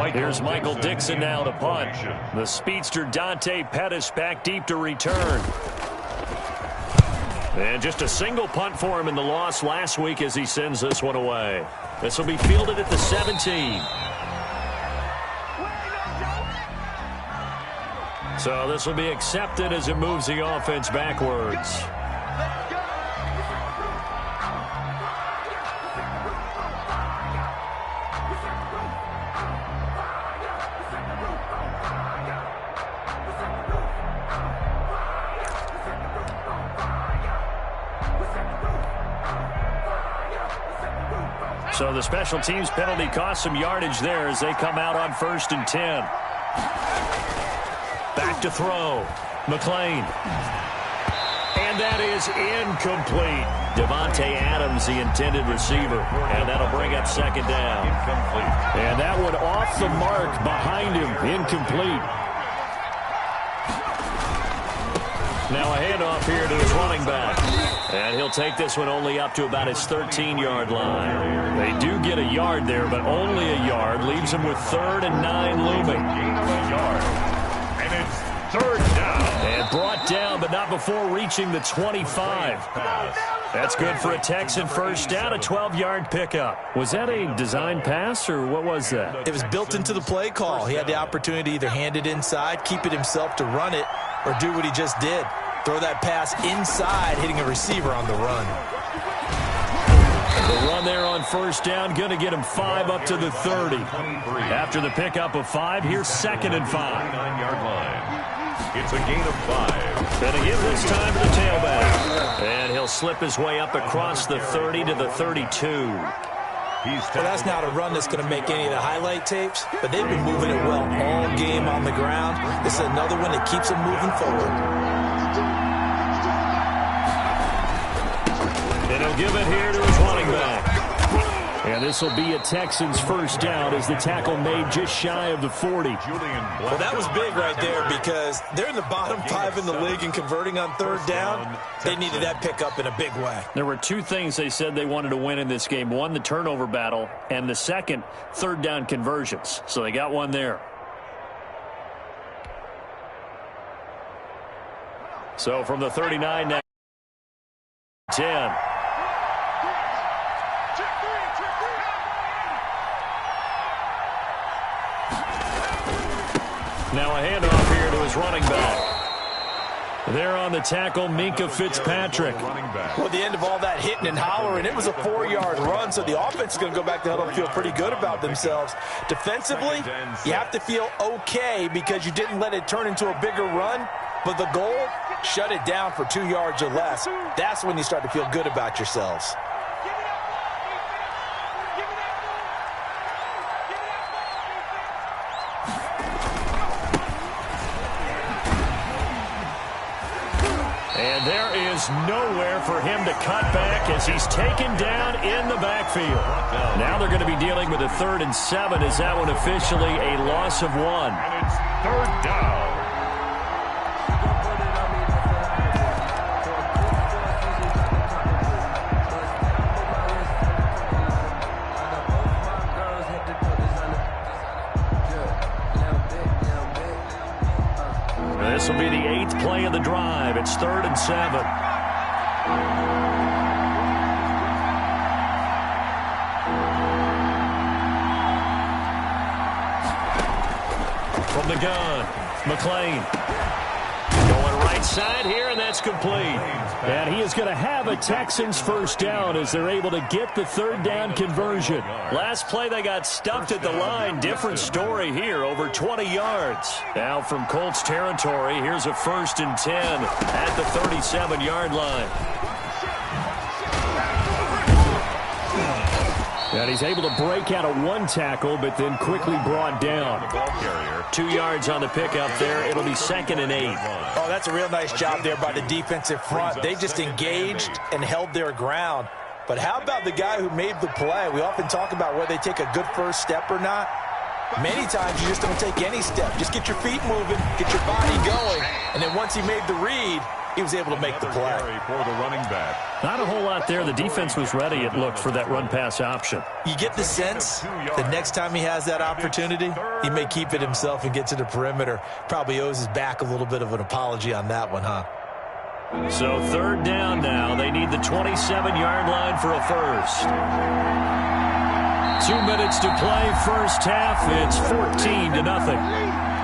Here's Michael Dixon now to punt. The speedster Dante Pettis back deep to return. And just a single punt for him in the loss last week as he sends this one away. This will be fielded at the 17. So this will be accepted as it moves the offense backwards. So the special teams penalty cost some yardage there as they come out on 1st and 10. Back to throw. McLean. And that is incomplete. Devontae Adams, the intended receiver. And that'll bring up 2nd down. And that one off the mark behind him. Incomplete. Now a handoff here to his running back. And he'll take this one only up to about his 13-yard line. They do get a yard there, but only a yard. Leaves him with 3rd and 9 looming. And it's 3rd down. And brought down, but not before reaching the 25. That's good for a Texan first down, a 12-yard pickup. Was that a design pass, or what was that? It was built into the play call. He had the opportunity to either hand it inside, keep it himself to run it, or do what he just did. Throw that pass inside, hitting a receiver on the run. The run there on 1st down, going to get him 5 up to the 30. After the pickup of 5, here's 2nd and 5. 9-yard line. It's a gain of 5. Going to give this time to the tailback. And he'll slip his way up across the 30 to the 32. Well, that's not a run that's going to make any of the highlight tapes, but they've been moving it well all game on the ground. This is another one that keeps them moving forward. And he'll give it here to his running back. And this will be a Texans first down as the tackle made just shy of the 40. Well, that was big right there because they're in the bottom 5 in the league and converting on 3rd down. They needed that pickup in a big way. There were 2 things they said they wanted to win in this game. One, the turnover battle, and the second, 3rd down conversions. So they got one there. So from the 39 now, 10. Now a handoff here to his running back. There on the tackle, Minka Fitzpatrick. Well, at the end of all that hitting and hollering, it was a 4-yard run, so the offense is going to go back to huddle and feel pretty good about themselves. Defensively, you have to feel okay because you didn't let it turn into a bigger run, but the goal, shut it down for 2 yards or less. That's when you start to feel good about yourselves. And there is nowhere for him to cut back as he's taken down in the backfield. Now they're going to be dealing with a 3rd and 7. Is that one officially a loss of 1? And it's 3rd down. This will be the 8th play of the drive. It's 3rd and 7. From the gun, McLean. Going right side here, and that's complete. And he is going to have a Texans first down as they're able to get the 3rd down conversion. Last play, they got stuffed at the line. Different story here, over 20 yards. Now from Colts territory, here's a 1st and 10 at the 37-yard line. And he's able to break out of 1 tackle, but then quickly brought down. 2 yards on the pickup there. It'll be 2nd and 8. Oh, that's a real nice job there by the defensive front. They just engaged and held their ground. But how about the guy who made the play? We often talk about whether they take a good first step or not. Many times you just don't take any step. Just get your feet moving, get your body going, and then once he made the read, he was able to make the play. For the running back. Not a whole lot there. The defense was ready, it looked, for that run-pass option. You get the sense the next time he has that opportunity, he may keep it himself and get to the perimeter. Probably owes his back a little bit of an apology on that one, huh? So third down now. They need the 27-yard line for a first. 2 minutes to play, first half. It's 14-0.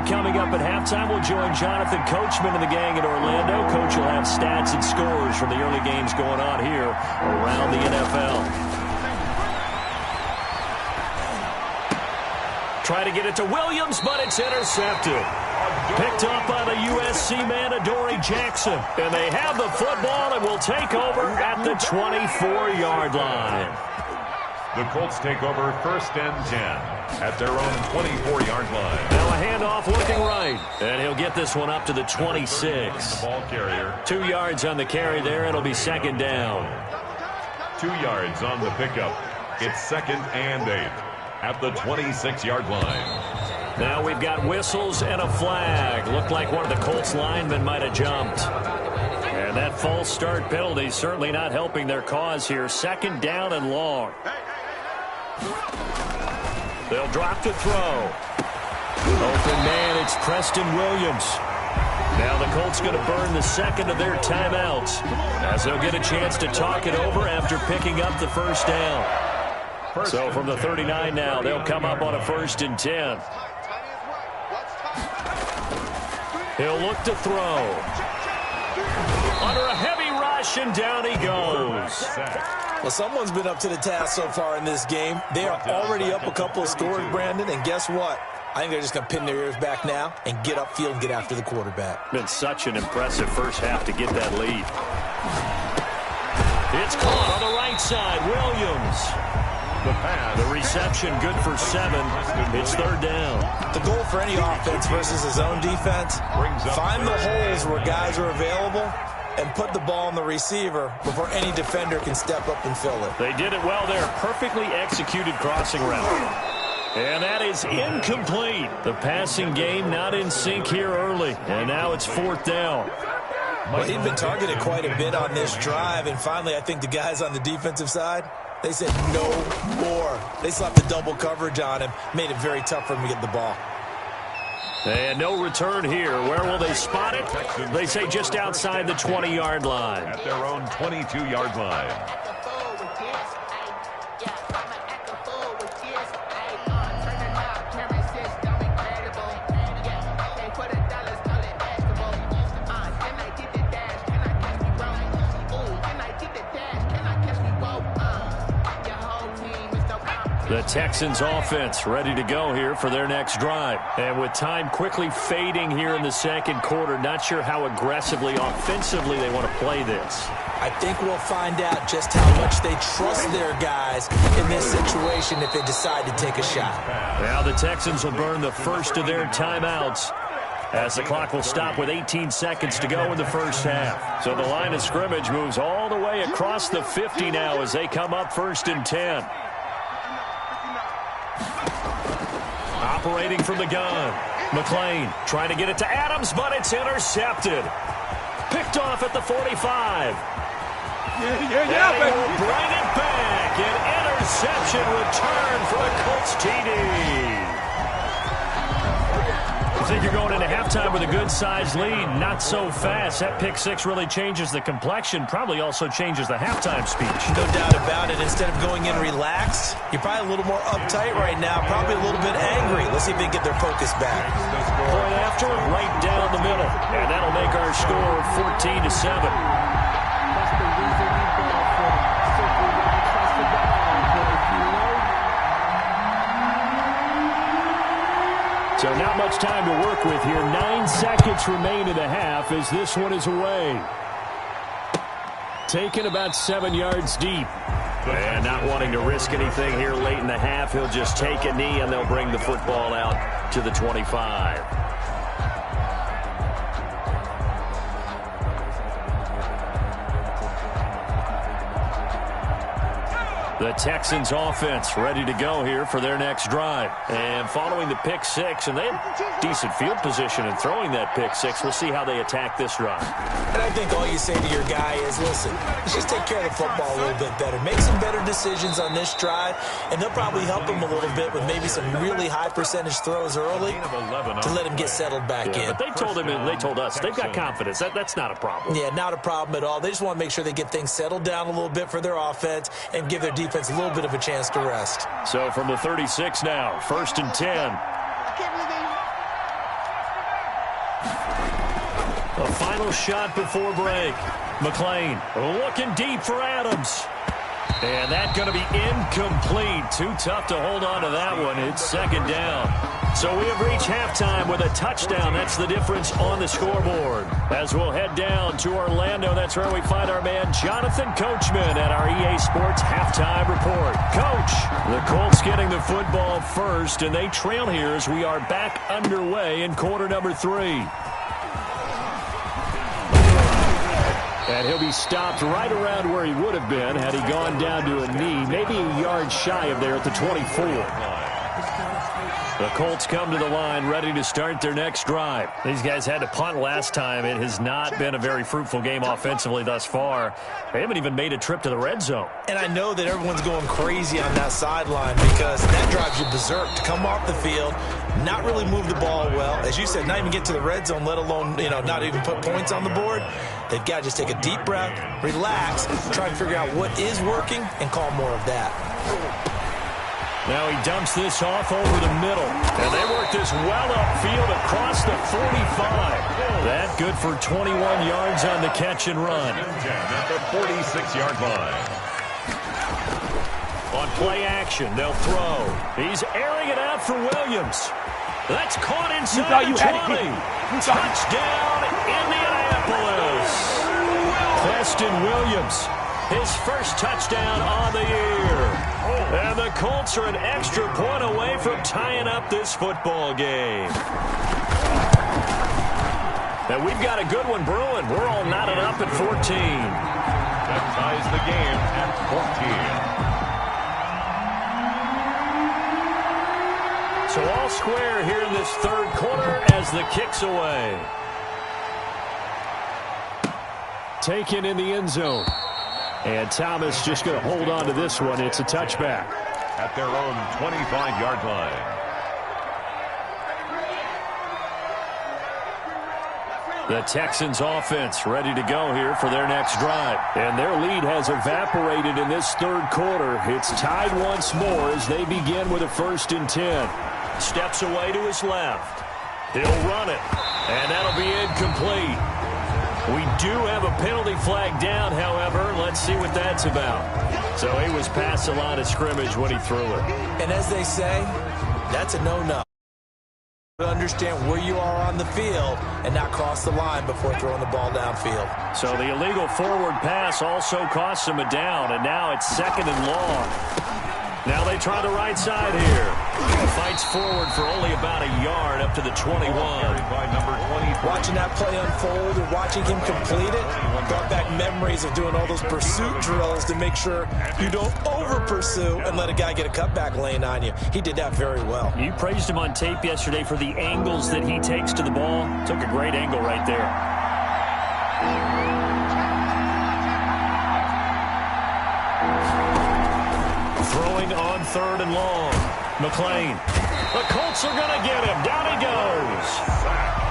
Coming up at halftime, we'll join Jonathan Coachman and the gang in Orlando. Coach will have stats and scores from the early games going on here around the NFL. Try to get it to Williams, but it's intercepted. Picked up by the USC man, Adoree Jackson. And they have the football and will take over at the 24-yard line. The Colts take over first and 10 at their own 24-yard line. Now a handoff looking right. And he'll get this one up to the 26. The ball carrier. 2 yards on the carry there. It'll be second down. 2 yards on the pickup. It's second and 8 at the 26-yard line. Now we've got whistles and a flag. Looked like one of the Colts linemen might have jumped. And that false start penalty certainly not helping their cause here. Second down and long. They'll drop to throw. Open man, it's Preston Williams. Now the Colts going to burn the second of their timeouts as they'll get a chance to talk it over after picking up the first down. So from the 39 now, they'll come up on a first and 10. He'll look to throw. Under a heavy rush, and down he goes. Well, someone's been up to the task so far in this game. They are already up a couple of scores, Brandon, and guess what? I think they're just going to pin their ears back now and get upfield and get after the quarterback. Been such an impressive first half to get that lead. It's caught on the right side. Williams. The reception good for 7. It's third down. The goal for any offense versus his own defense, find the holes where guys are available and put the ball on the receiver before any defender can step up and fill it. They did it well there. Perfectly executed crossing route. And that is incomplete. The passing game not in sync here early. And now it's fourth down. Well, he'd been targeted quite a bit on this drive, and finally I think the guys on the defensive side, they said no more. They slapped the double coverage on him, made it very tough for him to get the ball. And no return here. Where will they spot it? They say just outside the 20-yard line. At their own 22-yard line. The Texans offense ready to go here for their next drive. And with time quickly fading here in the second quarter, not sure how aggressively, offensively they want to play this. I think we'll find out just how much they trust their guys in this situation if they decide to take a shot. Now the Texans will burn the first of their timeouts as the clock will stop with 18 seconds to go in the first half. So the line of scrimmage moves all the way across the 50 now as they come up first and 10. Operating from the gun. McLean trying to get it to Adams, but it's intercepted. Picked off at the 45. Yeah, baby. Will bring it back. An interception return for the Colts TD. I think you're going into halftime with a good-sized lead. Not so fast. That pick six really changes the complexion. Probably also changes the halftime speech. No doubt about it. Instead of going in relaxed, you're probably a little more uptight right now. Probably a little bit angry. Let's see if they can get their focus back. Point after, right down the middle. And that'll make our score 14-7. So not much time to work with here. 9 seconds remain in the half as this one is away. Taken about 7 yards deep. And not wanting to risk anything here late in the half, he'll just take a knee and they'll bring the football out to the 25. The Texans offense ready to go here for their next drive. And following the pick six, and they have decent field position in throwing that pick six. We'll see how they attack this drive. And I think all you say to your guy is, listen, let's just take care of the football a little bit better. Make some better decisions on this drive, and they'll probably help him a little bit with maybe some really high percentage throws early to let him get settled back in. But they told him, and they told us, they've got confidence. That's not a problem. Yeah, not a problem at all. They just want to make sure they get things settled down a little bit for their offense and give their defense a little bit of a chance to rest. So from the 36 now, 1st and 10. A final shot before break. McLean looking deep for Adams. And that's going to be incomplete. Too tough to hold on to that one. It's 2nd down. So we have reached halftime with a touchdown. That's the difference on the scoreboard. As we'll head down to Orlando, that's where we find our man Jonathan Coachman at our EA Sports Halftime Report. Coach, the Colts getting the football first, and they trail here as we are back underway in quarter number 3. And he'll be stopped right around where he would have been had he gone down to a knee, maybe a yard shy of there at the 24. The Colts come to the line ready to start their next drive. These guys had to punt last time. It has not been a very fruitful game offensively thus far. They haven't even made a trip to the red zone. And I know that everyone's going crazy on that sideline because that drives you berserk to come off the field, not really move the ball well. As you said, not even get to the red zone, let alone, not even put points on the board. They've got to just take a deep breath, relax, try to figure out what is working, and call more of that. Now he dumps this off over the middle. And they work this well upfield across the 45. That good for 21 yards on the catch and run. At the 46-yard line. On play action, they'll throw. He's airing it out for Williams. That's caught inside the 20. Touchdown, Indianapolis. Preston Williams, his first touchdown on the year. And the Colts are an extra point away from tying up this football game. And we've got a good one brewing. We're all knotted up at 14. That ties the game at 14. So all square here in this 3rd quarter as the kick's away. Taken in the end zone. And Thomas just going to hold on to this one. It's a touchback. At their own 25-yard line. The Texans offense ready to go here for their next drive. And their lead has evaporated in this 3rd quarter. It's tied once more as they begin with a 1st and 10. Steps away to his left. He'll run it. And that'll be incomplete. We do have a penalty flag down, however. Let's see what that's about. So he was past the line of scrimmage when he threw it. And as they say, that's a no-no. Understand where you are on the field and not cross the line before throwing the ball downfield. So the illegal forward pass also costs him a down, and now it's 2nd and long. Now they try the right side here. Fights forward for only about a yard up to the 21. Watching that play unfold and watching him complete it brought back memories of doing all those pursuit drills to make sure you don't over-pursue and let a guy get a cutback lane on you. He did that very well. You praised him on tape yesterday for the angles that he takes to the ball. Took a great angle right there. Throwing on 3rd and long. McLean. The Colts are going to get him. Down he goes.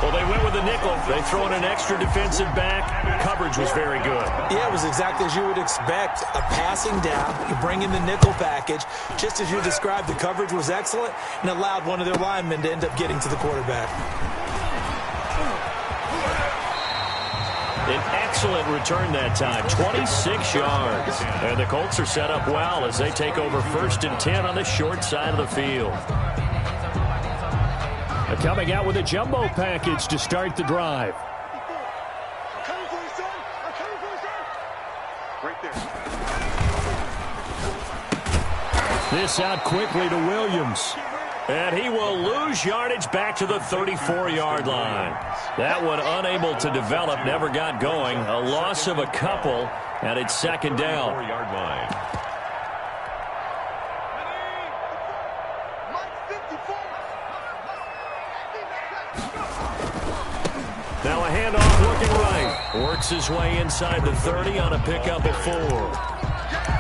Well, they went with a nickel. They throw in an extra defensive back. Coverage was very good. Yeah, it was exactly as you would expect. A passing down. You bring in the nickel package. Just as you described, the coverage was excellent and allowed one of their linemen to end up getting to the quarterback. An excellent return that time, 26 yards. And the Colts are set up well as they take over 1st and 10 on the short side of the field. Coming out with a jumbo package to start the drive. This out quickly to Williams. And he will lose yardage back to the 34-yard line. That one unable to develop, never got going. A loss of a couple, and it's 2nd down. Now a handoff looking right. Works his way inside the 30 on a pickup of 4.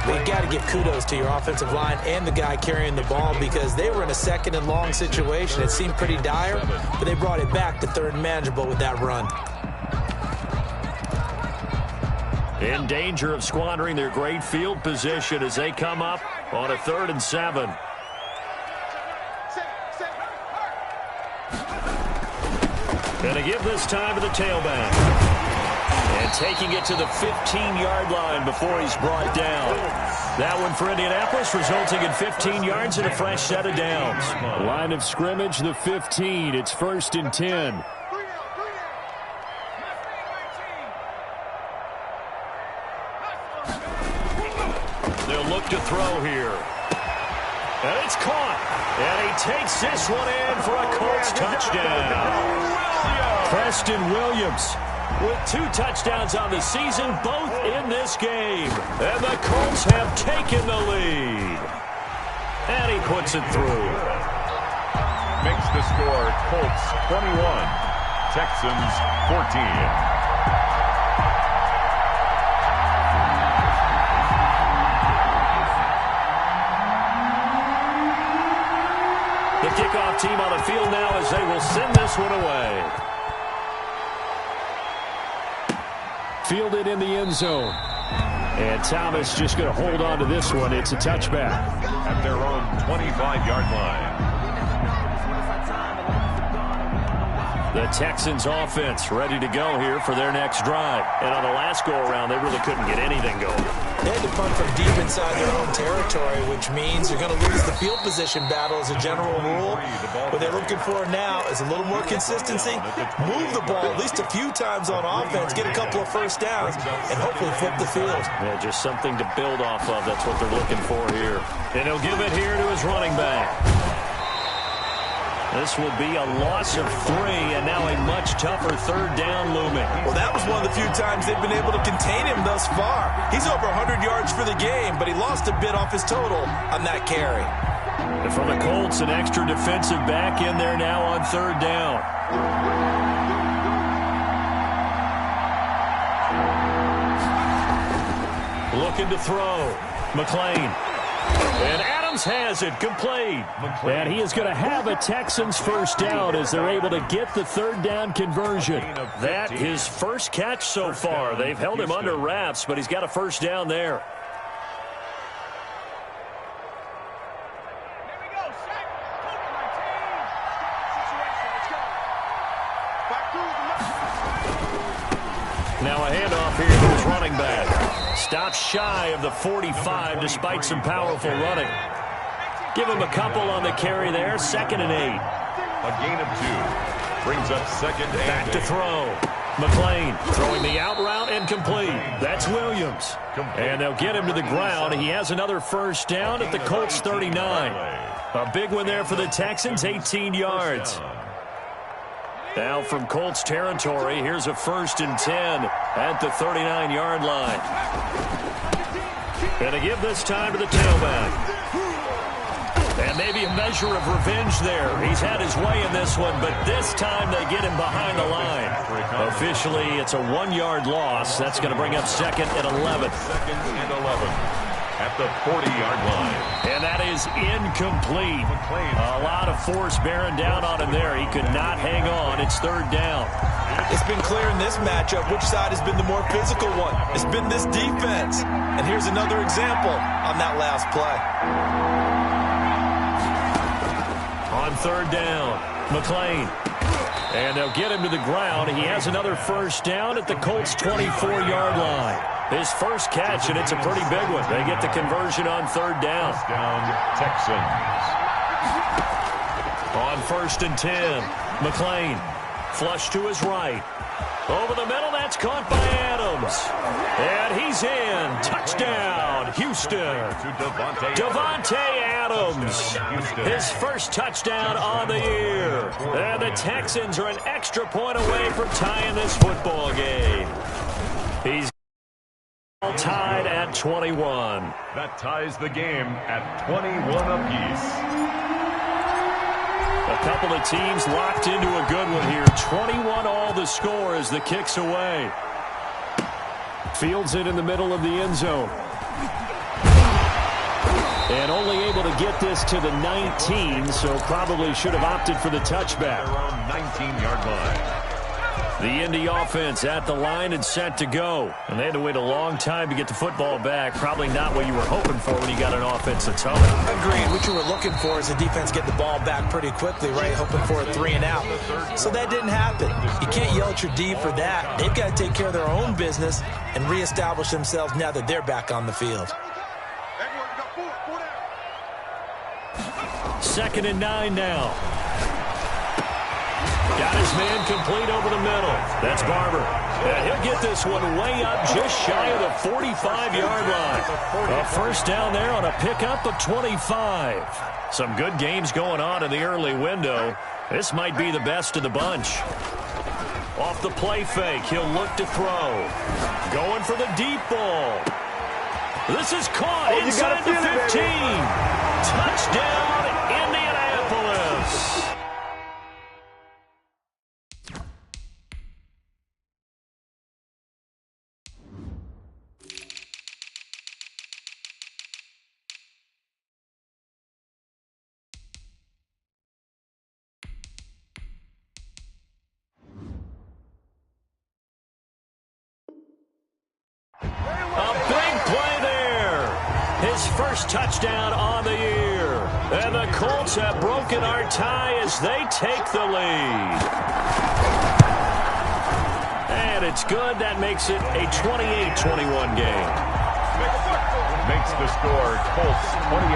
You got to give kudos to your offensive line and the guy carrying the ball because they were in a second and long situation. It seemed pretty dire, but they brought it back to third and manageable with that run. In danger of squandering their great field position as they come up on a 3rd and 7. Going to give this time to the tailback. And taking it to the 15-yard line before he's brought down. That one for Indianapolis, resulting in 15 yards and a fresh set of downs. Line of scrimmage, the 15. It's 1st and 10. They'll look to throw here. And it's caught. And he takes this one in for a Colts touchdown. Preston Williams with 2 touchdowns on the season, both in this game. And the Colts have taken the lead. And he puts it through. Makes the score Colts 21, Texans 14. The kickoff team on the field now as they will send this one away. Fielded in the end zone. And Thomas just going to hold on to this one. It's a touchback. At their own 25-yard line. The Texans offense ready to go here for their next drive. And on the last go-around, they really couldn't get anything going. They had to punt from deep inside their own territory, which means they're going to lose the field position battle as a general rule. What they're looking for now is a little more consistency, move the ball at least a few times on offense, get a couple of first downs, and hopefully flip the field. Yeah, just something to build off of. That's what they're looking for here. And he'll give it here to his running back. This will be a loss of 3, and now a much tougher 3rd down looming. Well, that was one of the few times they've been able to contain him thus far. He's over 100 yards for the game, but he lost a bit off his total on that carry. And for the Colts, an extra defensive back in there now on 3rd down. Looking to throw. McLean. And Adams has it complete. And he is going to have a Texans first down as they're able to get the 3rd down conversion. That his first catch so far. They've held him under wraps, but he's got a first down there. Now a handoff here to his running back. Stops shy of the 45 despite some powerful running. Give him a couple on the carry there. 2nd and 8. A gain of 2. Brings up 2nd and 8. Back to throw. McLean throwing the out route and complete. That's Williams. And they'll get him to the ground. He has another first down at the Colts 39. A big one there for the Texans, 18 yards. Now from Colts territory, here's a 1st and 10 at the 39-yard line. Going to give this time to the tailback. And maybe a measure of revenge there. He's had his way in this one, but this time they get him behind the line. Officially, it's a 1-yard loss. That's going to bring up 2nd and 11. 2nd and 11. At the 40-yard line. And that is incomplete. A lot of force bearing down on him there. He could not hang on. It's 3rd down. It's been clear in this matchup which side has been the more physical one. It's been this defense. And here's another example on that last play. On 3rd down, McLean. And they'll get him to the ground. He has another first down at the Colts 24-yard line. His first catch, and it's a pretty big one. They get the conversion on 3rd down. Texans. On 1st and 10, McLean. Flush to his right. Over the middle, that's caught by Adams. And he's in. Touchdown, Houston. Davante Adams. His first touchdown on the year. And the Texans are an extra point away from tying this football game. He's tied at 21. That ties the game at 21 apiece. A couple of teams locked into a good one here. 21 all the score as the kick's away. Fields it in the middle of the end zone. And only able to get this to the 19, so probably should have opted for the touchback. Around 19-yard line. The Indy offense at the line and set to go. And they had to wait a long time to get the football back. Probably not what you were hoping for when you got an offense that's home. Agreed. What you were looking for is the defense get the ball back pretty quickly, right? Hoping for a 3 and out. So that didn't happen. You can't yell at your D for that. They've got to take care of their own business and reestablish themselves now that they're back on the field. 2nd and 9 now. Got his man complete over the middle. That's Barber. And he'll get this one way up just shy of the 45-yard line. A first down there on a pickup of 25. Some good games going on in the early window. This might be the best of the bunch. Off the play fake, he'll look to throw. Going for the deep ball. This is caught inside the 15. Touchdown, Indianapolis. His first touchdown on the year. And the Colts have broken our tie as they take the lead. And it's good. That makes it a 28-21 game. Makes the score Colts 28,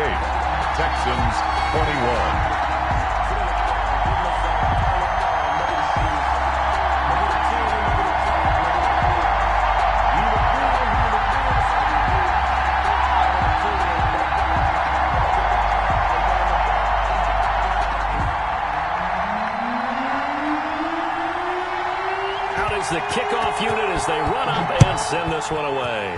Texans 21. The kickoff unit as they run up and send this one away.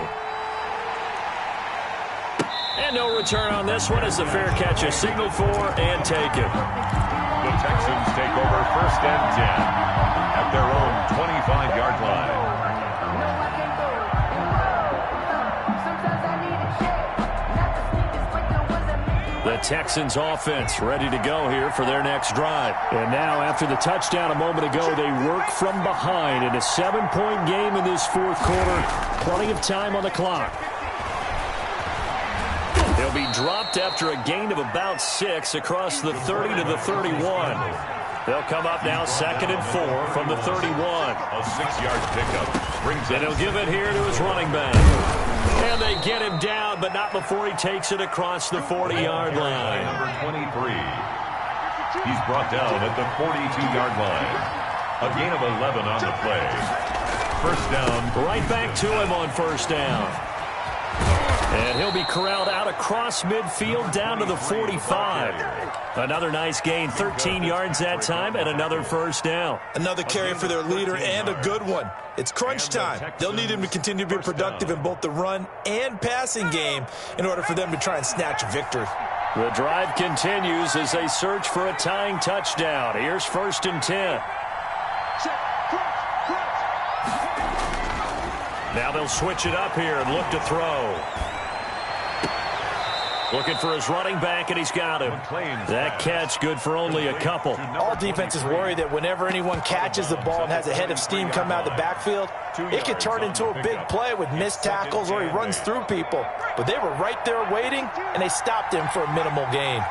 And no return on this one as the fair catch is signaled for and taken. The Texans take over 1st and 10 at their own 25-yard line. The Texans offense ready to go here for their next drive. And now after the touchdown a moment ago, they work from behind in a 7-point game in this 4th quarter. Plenty of time on the clock. They'll be dropped after a gain of about 6 across the 30 to the 31. They'll come up now 2nd and 4 from the 31. A 6-yard pickup brings and he'll give it here to his running back. And they get him down, but not before he takes it across the 40-yard line. Number 23. He's brought down at the 42-yard line. A gain of 11 on the play. First down. Right back to him on first down. And he'll be corralled out across midfield down to the 45. Another nice gain, 13 yards that time, and another first down. Another carry for their leader and a good one. It's crunch time. They'll need him to continue to be productive in both the run and passing game in order for them to try and snatch a victory. The drive continues as they search for a tying touchdown. Here's 1st and 10. Now they'll switch it up here and look to throw. Looking for his running back, and he's got him. That catch good for only a couple. All defenses worry that whenever anyone catches the ball and has a head of steam come out of the backfield, it could turn into a big play with missed tackles or he runs through people. But they were right there waiting, and they stopped him for a minimal gain.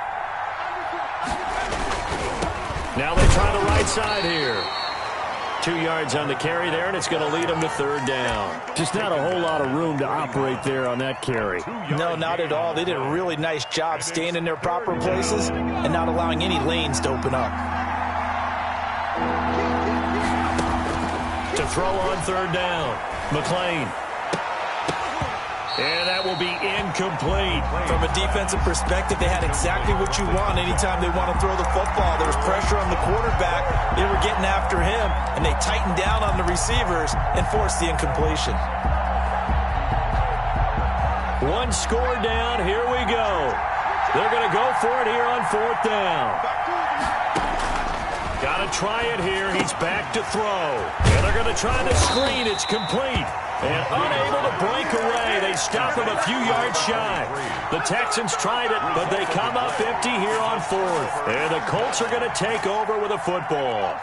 Now they try the right side here. 2 yards on the carry there, and it's going to lead them to 3rd down. Just not a whole lot of room to operate there on that carry. No, not at all. They did a really nice job staying in their proper places and not allowing any lanes to open up. To throw on 3rd down, McLean. And that will be incomplete. From a defensive perspective, they had exactly what you want anytime they want to throw the football. There was pressure on the quarterback. They were getting after him, and they tightened down on the receivers and forced the incompletion. One score down. Here we go. They're going to go for it here on 4th down. going to try it here. He's back to throw. And they're going to try the screen. It's complete. And unable to break away. They stop him a few yards shy. The Texans tried it, but they come up empty here on fourth. And the Colts are going to take over with a football.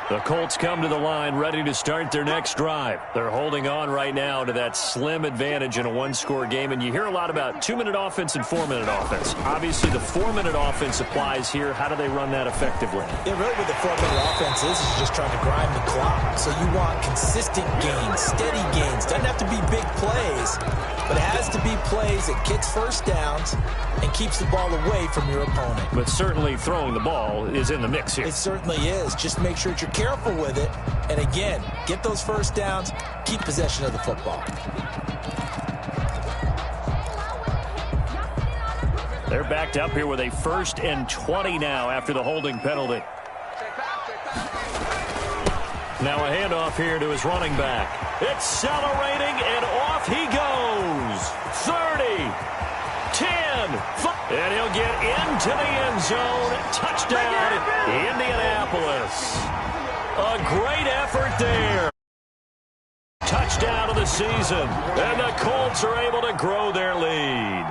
The Colts come to the line ready to start their next drive. They're holding on right now to that slim advantage in a one-score game, and you hear a lot about 2-minute offense and 4-minute offense. Obviously, the 4-minute offense applies here. How do they run that effectively? Yeah, really what the 4-minute offense is just trying to grind the clock. So you want consistent gains, steady gains. Doesn't have to be big plays, but it has to be plays that gets first downs and keeps the ball away from your opponent. But certainly throwing the ball is in the mix here. It certainly is. Just make sure that you're careful with it. And again, get those first downs, keep possession of the football. They're backed up here with a 1st and 20 now after the holding penalty. Now a handoff here to his running back. Accelerating, and off he goes. 30, 10, 5. And he'll get into the end zone. Touchdown, Indianapolis. A great effort there. Touchdown of the season. And the Colts are able to grow their lead.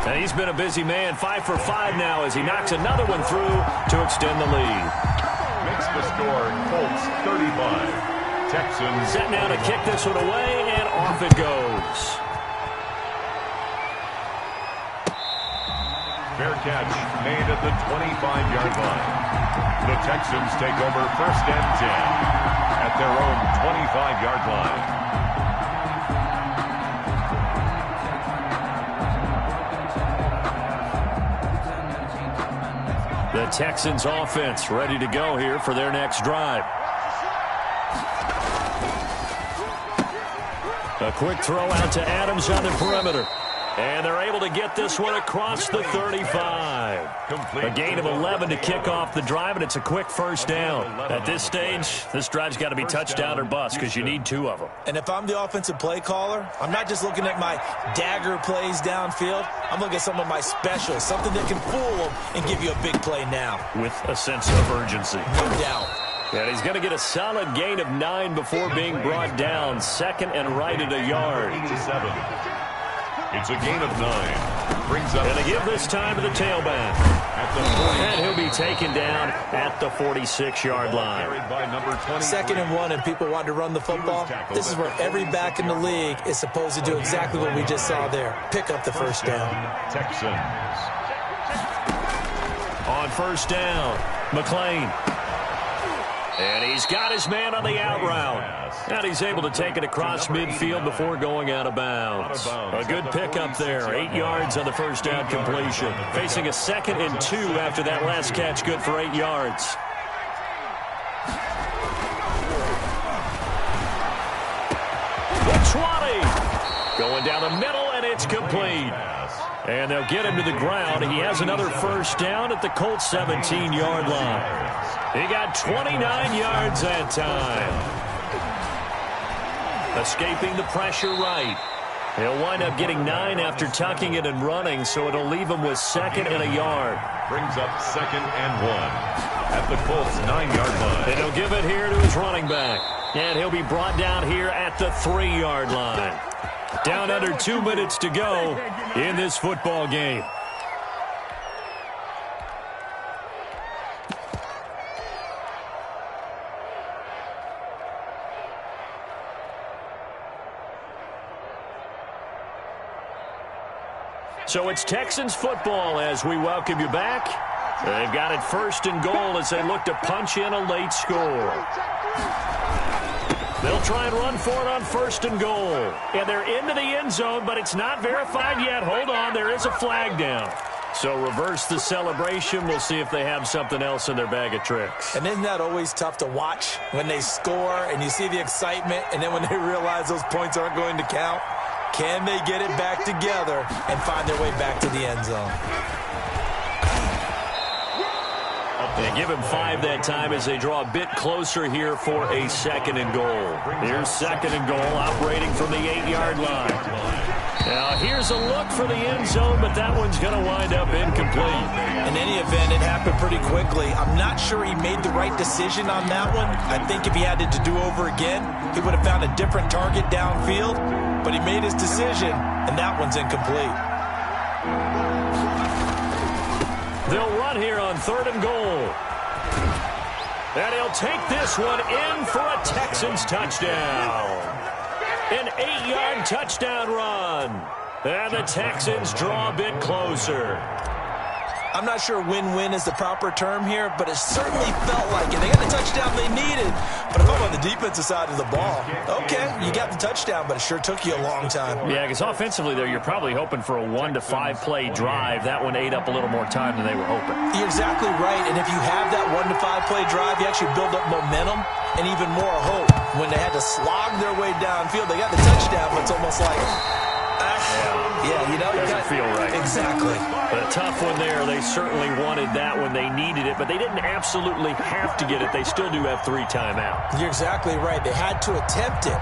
And he's been a busy man. 5 for 5 now as he knocks another one through to extend the lead. Makes the score Colts 35. Texans set now to kick this one away, and off it goes. Fair catch made at the 25-yard line. The Texans take over 1st and 10 at their own 25-yard line. The Texans offense ready to go here for their next drive. A quick throw out to Adams on the perimeter. And they're able to get this one across the 35. A gain of 11 to kick off the drive, and it's a quick first down. At this stage, this drive's got to be touchdown or bust because you need 2 of them. And if I'm the offensive play caller, I'm not just looking at my dagger plays downfield. I'm looking at some of my specials, something that can fool them and give you a big play now. With a sense of urgency. No doubt. And he's going to get a solid gain of 9 before being brought down. 2nd and right at a yard. 87. It's a gain of 9. Brings up. And they give this time to the tailback. And he'll be taken down at the 46-yard line. 2nd and 1, and people want to run the football. This is where every back in the league is supposed to do exactly what we just saw there. Pick up the first down. Texans. On 1st down, McLean. And he's got his man on the out route. And he's able to take it across midfield before going out of bounds. A good pickup there. 8 yards on the first down completion. Facing a 2nd and 2 after that last catch. Good for 8 yards. The 20. Going down the middle, and it's complete. And they'll get him to the ground. He has another first down at the Colts 17-yard line. He got 29 yards that time. Escaping the pressure right. He'll wind up getting 9 after tucking it and running, so it'll leave him with 2nd and a yard. Brings up 2nd and 1 at the Colts 9-yard line. And he'll give it here to his running back. And he'll be brought down here at the 3-yard line. Down under 2 minutes to go in this football game. So it's Texans football as we welcome you back. They've got it 1st and goal as they look to punch in a late score. They'll try and run for it on 1st and goal. And they're into the end zone, but it's not verified yet. Hold on, there is a flag down. So reverse the celebration. We'll see if they have something else in their bag of tricks. And isn't that always tough to watch when they score and you see the excitement, and then when they realize those points aren't going to count? Can they get it back together and find their way back to the end zone? They give him 5 that time as they draw a bit closer here for a 2nd and goal. Here's 2nd and goal, operating from the 8-yard line. Now here's a look for the end zone, but that one's going to wind up incomplete. In any event, it happened pretty quickly. I'm not sure he made the right decision on that one. I think if he had it to do over again, he would have found a different target downfield, but he made his decision, and that one's incomplete. They'll run here on 3rd and goal. And he'll take this one in for a Texans touchdown. An 8-yard touchdown run. And the Texans draw a bit closer. I'm not sure win-win is the proper term here, but it certainly felt like it. They got the touchdown they needed. But if I'm on the defensive side of the ball, okay, you got the touchdown, but it sure took you a long time. Yeah, because offensively, there, you're probably hoping for a 1 to 5 play drive. That one ate up a little more time than they were hoping. You're exactly right, and if you have that 1 to 5 play drive, you actually build up momentum and even more hope. When they had to slog their way downfield, they got the touchdown, but it's almost like, yeah, you know, doesn't feel right. Exactly. But a tough one there. They certainly wanted that when they needed it, but they didn't absolutely have to get it. They still do have 3 timeouts. You're exactly right. They had to attempt it.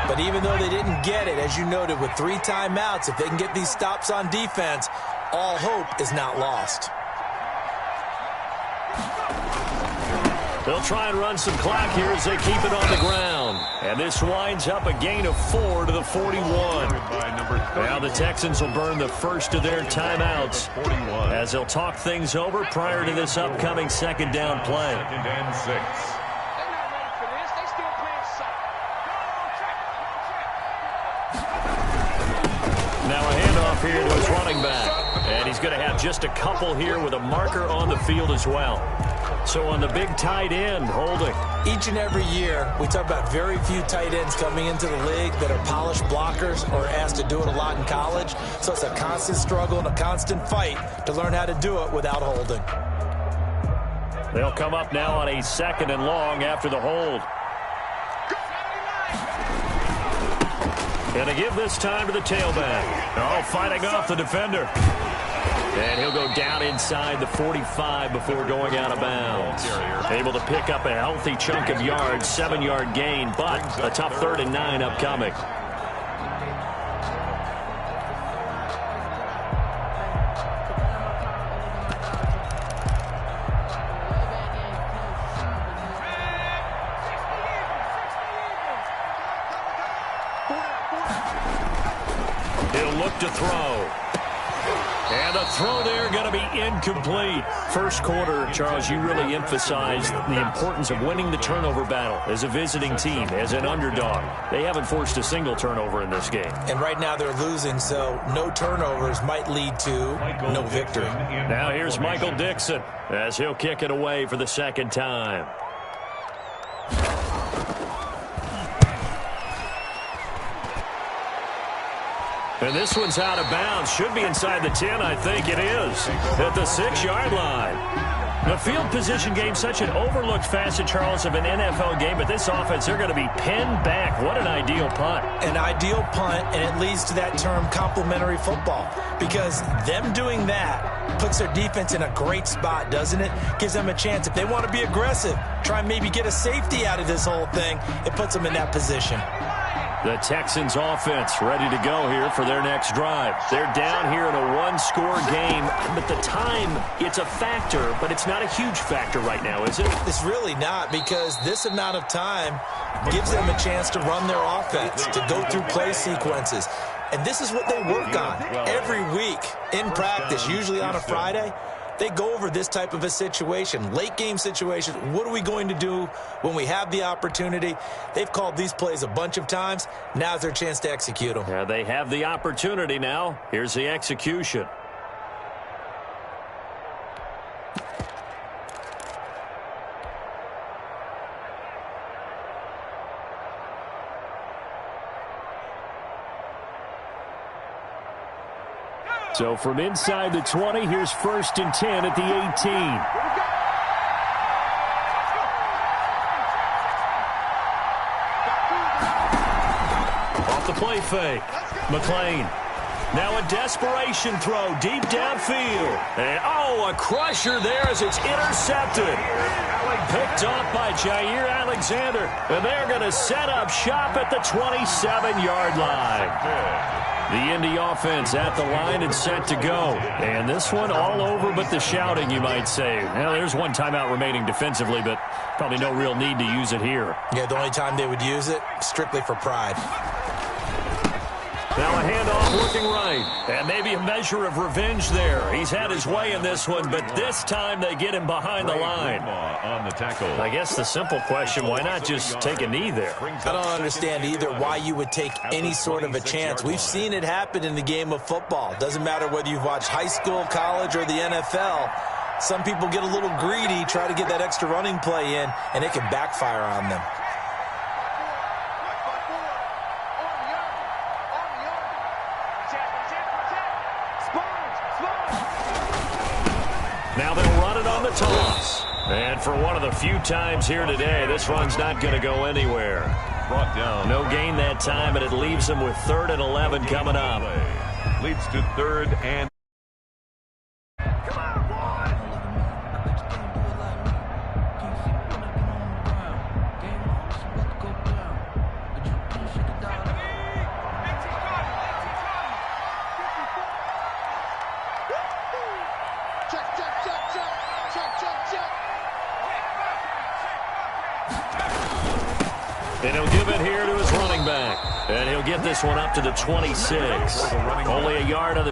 But even though they didn't get it, as you noted, with 3 timeouts, if they can get these stops on defense, all hope is not lost. They'll try and run some clock here as they keep it on the ground. And this winds up a gain of 4 to the 41. Now the Texans will burn the first of their timeouts as they'll talk things over prior to this upcoming 2nd down play. 2nd and 6. Now a handoff here to his running back. And he's going to have just a couple here with a marker on the field as well. So on the big tight end, holding. Each and every year, we talk about very few tight ends coming into the league that are polished blockers or asked to do it a lot in college. So it's a constant struggle and a constant fight to learn how to do it without holding. They'll come up now on a 2nd and long after the hold. And to give this time to the tailback. Oh, fighting off the defender. And he'll go down inside the 45 before going out of bounds. Able to pick up a healthy chunk of yards, 7-yard gain, but a tough 3rd and 9 upcoming. He'll look to throw. And a throw there going to be incomplete. First quarter, Charles, you really emphasized the importance of winning the turnover battle as a visiting team, as an underdog. They haven't forced a single turnover in this game. And right now they're losing, so no turnovers might lead to no victory. Now here's Michael Dixon as he'll kick it away for the 2nd time. And this one's out of bounds. Should be inside the 10, I think it is. At the 6-yard line. The field position game, such an overlooked facet, Charles, of an NFL game. But this offense, they're going to be pinned back. What an ideal punt. An ideal punt, and it leads to that term complementary football. Because them doing that puts their defense in a great spot, doesn't it? Gives them a chance. If they want to be aggressive, try and maybe get a safety out of this whole thing, it puts them in that position. The Texans offense ready to go here for their next drive. They're down here in a 1-score game, but the time, it's a factor, but it's not a huge factor right now, is it? It's really not, because this amount of time gives them a chance to run their offense, to go through play sequences. And this is what they work on every week in practice, usually on a Friday. They go over this type of a situation, late game situation. What are we going to do when we have the opportunity? They've called these plays a bunch of times. Now's their chance to execute them. Yeah, they have the opportunity now. Here's the execution. So from inside the 20, here's 1st and 10 at the 18. Off the play fake. McLean. Now a desperation throw deep downfield. And, oh, a crusher there as it's intercepted. Picked off by Jair Alexander. And they're going to set up shop at the 27-yard line. The Indy offense at the line and set to go. And this one all over but the shouting, you might say. Well, there's one timeout remaining defensively, but probably no real need to use it here. Yeah, the only time they would use it, strictly for pride. Now a handoff looking right. And maybe a measure of revenge there. He's had his way in this one, but this time they get him behind the line. On the tackle. I guess the simple question, why not just take a knee there? I don't understand either why you would take any sort of a chance. We've seen it happen in the game of football. Doesn't matter whether you've watched high school, college, or the NFL. Some people get a little greedy, try to get that extra running play in, and it can backfire on them. Now they'll run it on the toss. And for one of the few times here today, this run's not going to go anywhere. Brought down. No gain that time, and it leaves them with 3rd and 11 coming up. Leads to 3rd and... And he'll give it here to his running back. And he'll get this one up to the 26. Only a yard of the